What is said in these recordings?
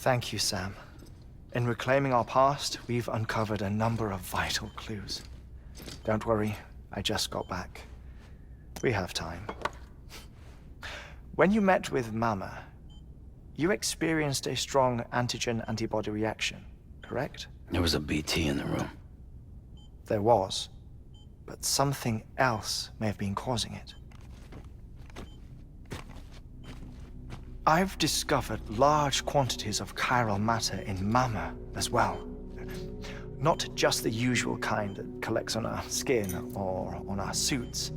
Thank you, Sam. In reclaiming our past, we've uncovered a number of vital clues. Don't worry, I just got back. We have time. When you met with Mama, you experienced a strong antigen-antibody reaction, correct? There was a BT in the room. There was, but something else may have been causing it. I've discovered large quantities of chiral matter in Mama as well. Not just the usual kind that collects on our skin or on our suits.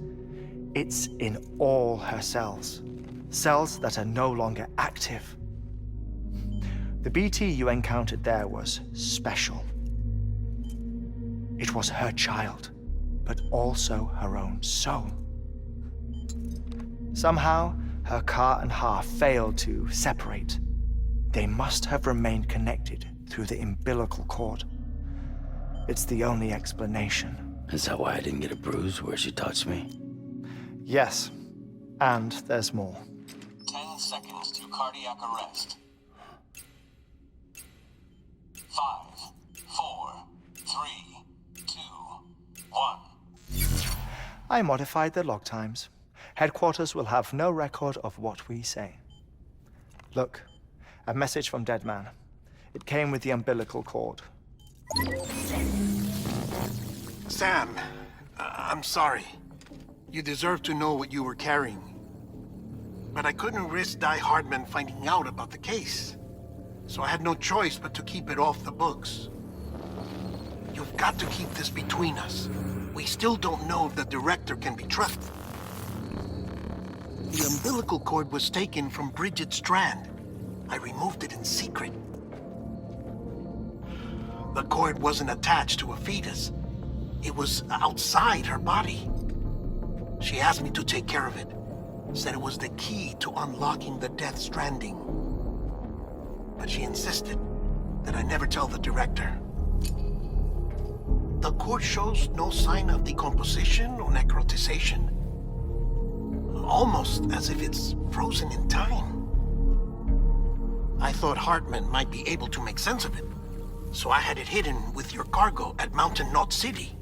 It's in all her cells. Cells that are no longer active. The BT you encountered there was special. It was her child, but also her own soul. Somehow, her car and half failed to separate. They must have remained connected through the umbilical cord. It's the only explanation. Is that why I didn't get a bruise where she touched me? Yes, and there's more. 10 seconds to cardiac arrest. 5, 4, 3, 2, 1. I modified the log times. Headquarters will have no record of what we say. Look, a message from Deadman. It came with the umbilical cord. Sam, I'm sorry. You deserve to know what you were carrying. But I couldn't risk Heartman finding out about the case. So I had no choice but to keep it off the books. You've got to keep this between us. We still don't know if the director can be trusted. The umbilical cord was taken from Bridget Strand. I removed it in secret. The cord wasn't attached to a fetus. It was outside her body. She asked me to take care of it. Said it was the key to unlocking the Death Stranding. But she insisted that I never tell the director. The cord shows no sign of decomposition or necrotization. Almost as if it's frozen in time. I thought Heartman might be able to make sense of it. So I had it hidden with your cargo at Mountain Knot City.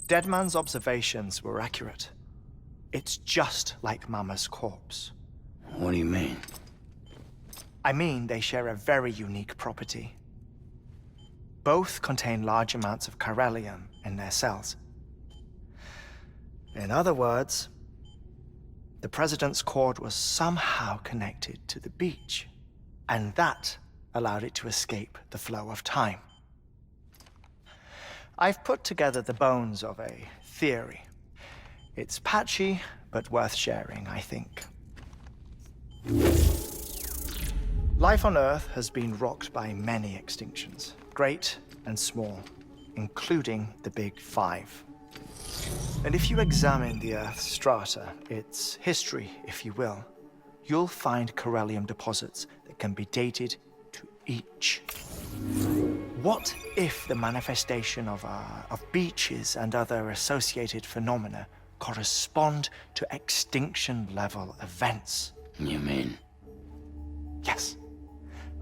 Deadman's observations were accurate. It's just like Mama's corpse. What do you mean? I mean, they share a very unique property. Both contain large amounts of chiralium in their cells. In other words, the President's cord was somehow connected to the beach, and that allowed it to escape the flow of time. I've put together the bones of a theory. It's patchy, but worth sharing, I think. Life on Earth has been rocked by many extinctions, great and small, including the Big Five. And if you examine the Earth's strata, its history, if you will, you'll find chiralium deposits that can be dated to each. What if the manifestation of beaches and other associated phenomena correspond to extinction-level events? You mean? Yes.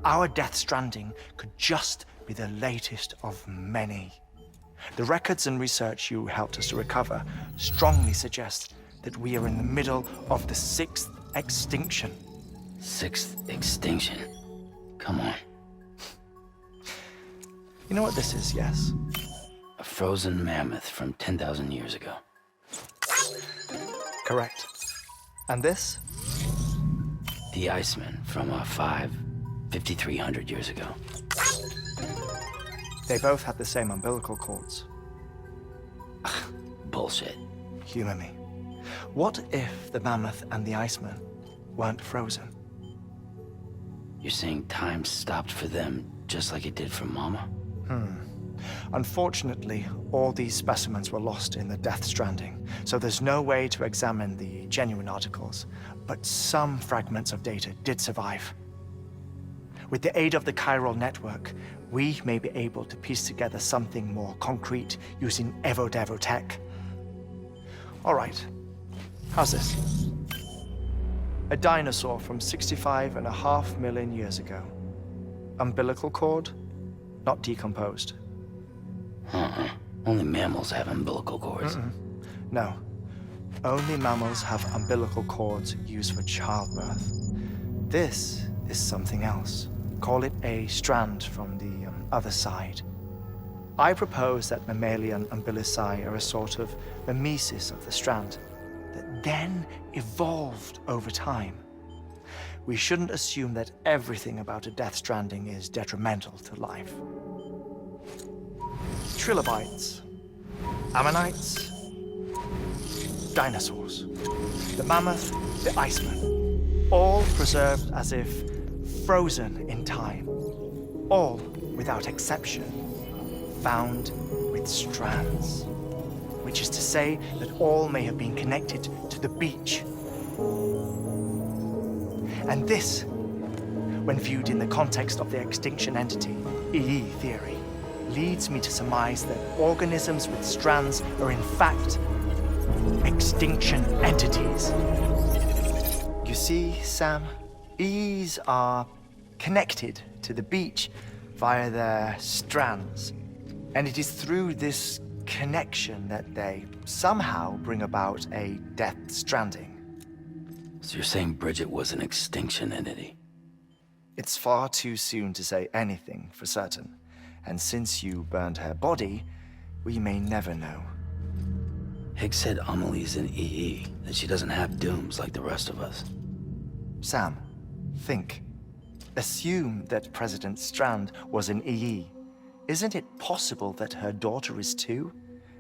Our Death Stranding could just be the latest of many. The records and research you helped us to recover strongly suggest that we are in the middle of the 6th extinction. 6th extinction? Come on. You know what this is, yes? A frozen mammoth from 10,000 years ago. Correct. And this? The Iceman from 5,300 years ago. They both had the same umbilical cords. Bullshit. Humor me. What if the mammoth and the Iceman weren't frozen? You're saying time stopped for them just like it did for Mama? Unfortunately, all these specimens were lost in the Death Stranding, so there's no way to examine the genuine articles, but some fragments of data did survive. With the aid of the chiral network, we may be able to piece together something more concrete using Evo-Devo tech. All right, how's this? A dinosaur from 65.5 million years ago. Umbilical cord, not decomposed. Only mammals have umbilical cords. No. Only mammals have umbilical cords used for childbirth. This is something else. Call it a strand from the other side. I propose that mammalian umbilici are a sort of mimesis of the strand that then evolved over time. We shouldn't assume that everything about a death stranding is detrimental to life. Trilobites, ammonites, dinosaurs, the mammoth, the iceman, all preserved as if frozen in time, all, without exception, found with strands, which is to say that all may have been connected to the beach. And this, when viewed in the context of the extinction entity, EE theory, leads me to surmise that organisms with strands are in fact extinction entities. You see, Sam, EEs are connected to the beach via their strands. And it is through this connection that they somehow bring about a death stranding. So you're saying Bridget was an extinction entity? It's far too soon to say anything for certain. And since you burned her body, we may never know. Higgs said Amelie's an EE, that she doesn't have dooms like the rest of us. Sam, think. Assume that President Strand was an EE. Isn't it possible that her daughter is too?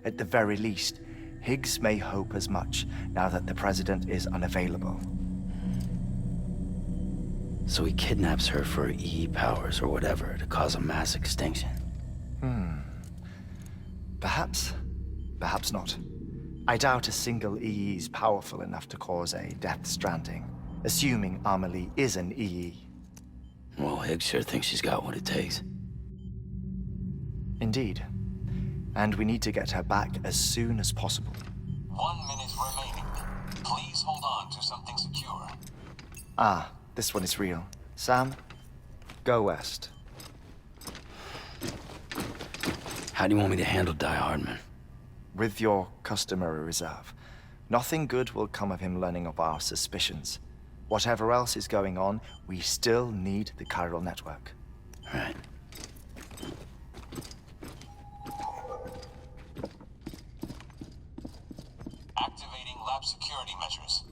At the very least, Higgs may hope as much now that the president is unavailable. So he kidnaps her for EE powers or whatever to cause a mass extinction. Perhaps. Perhaps not. I doubt a single EE is powerful enough to cause a death stranding, assuming Amelie is an EE. Well, Higgs sure thinks she's got what it takes. Indeed. And we need to get her back as soon as possible. 1 minute remaining. Please hold on to something secure. Ah, this one is real. Sam, go west. How do you want me to handle Die Hardman? With your customary reserve. Nothing good will come of him learning of our suspicions. Whatever else is going on, we still need the chiral network. Right. Activating lab security measures.